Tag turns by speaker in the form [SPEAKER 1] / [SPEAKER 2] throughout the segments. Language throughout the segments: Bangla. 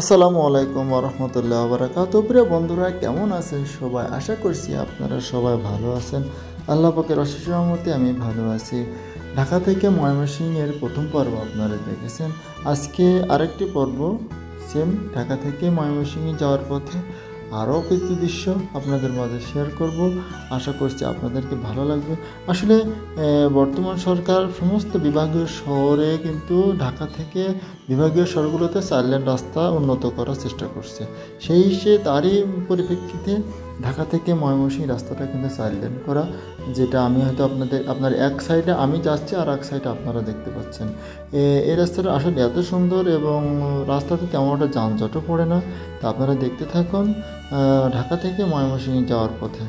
[SPEAKER 1] আসসালামু আলাইকুম ওরহমতুল্লাহ বারাকাতুহু। প্রিয় বন্ধুরা, কেমন আছেন সবাই? আশা করছি আপনারা সবাই ভালো আছেন। আল্লাহ পাকের অশেষ রহমতে আমি ভালো আছি। ঢাকা থেকে ময়মনসিংহের প্রথম পর্ব আপনারা দেখেছেন। আজকে আরেকটি পর্ব, সেম ঢাকা থেকে ময়মনসিংহে যাওয়ার পথে আরও কিছু দৃশ্য আপনাদের মাঝে শেয়ার করব। আশা করছি আপনাদেরকে ভালো লাগবে। আসলে বর্তমান সরকার সমস্ত বিভাগীয় শহরে কিন্তু ঢাকা থেকে বিভাগীয় শহরগুলোতে 4 লেন রাস্তা উন্নত করার চেষ্টা করছে। তারই পরিপ্রেক্ষিতে ঢাকা থেকে ময়মনসিংহ রাস্তাটা কিন্তু 4 লেন করা, যেটা আমি হয়তো আপনার এক সাইডে আমি যাচ্ছি আর এক সাইডে আপনারা দেখতে পাচ্ছেন। এই রাস্তাটা আসলে এত সুন্দর এবং রাস্তাতে তেমন একটা যানজটও পড়ে না। তা আপনারা দেখতে থাকুন ঢাকা থেকে ময়মনসিংহ যাওয়ার পথে।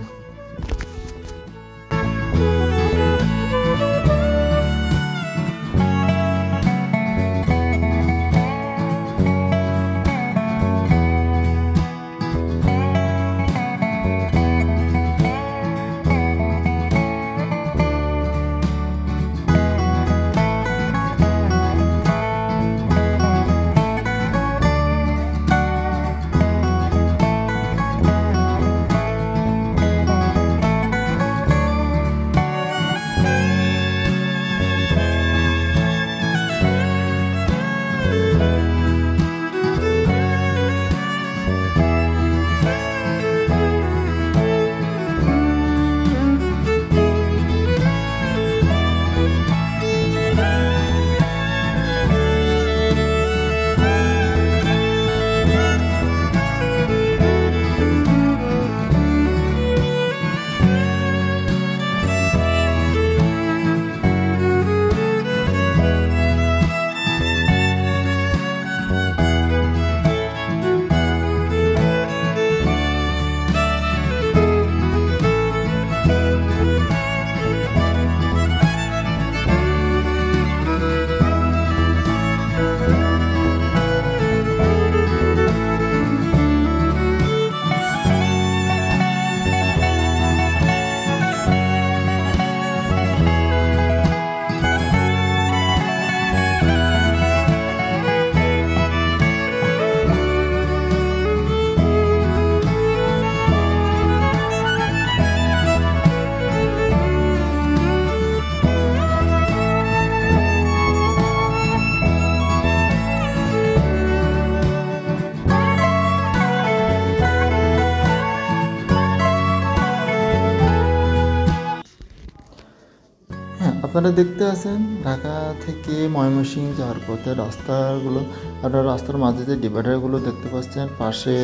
[SPEAKER 1] আপনারা দেখতে আছেন ঢাকা থেকে ময়মনসিংহ যাওয়ার পথে রাস্তাগুলো, আপনারা রাস্তার মাঝে যে ডিভাইডারগুলো দেখতে পাচ্ছেন, পাশে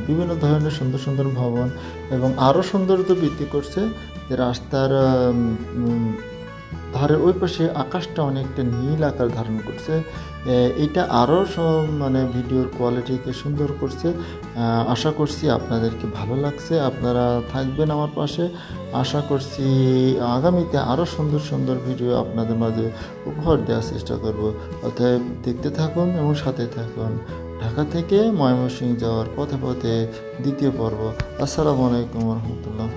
[SPEAKER 1] বিভিন্ন ধরনের সুন্দর সুন্দর ভবন এবং আরও সৌন্দর্য বৃদ্ধি করছে যে রাস্তার ধারের ওই পাশে আকাশটা অনেকটা নীল আকার ধারণ করছে। এটা আরও ভিডিওর কোয়ালিটিকে সুন্দর করছে। আশা করছি আপনাদেরকে ভালো লাগছে, আপনারা থাকবেন আমার পাশে। আশা করছি আগামীতে আরও সুন্দর সুন্দর ভিডিও আপনাদের মাঝে উপহার দেওয়ার চেষ্টা করব। অতএব দেখতে থাকুন এবং সাথে থাকুন। ঢাকা থেকে ময়মনসিংহ যাওয়ার পথে পথে দ্বিতীয় পর্ব। আসসালামু আলাইকুম রহমতুল্লাহ।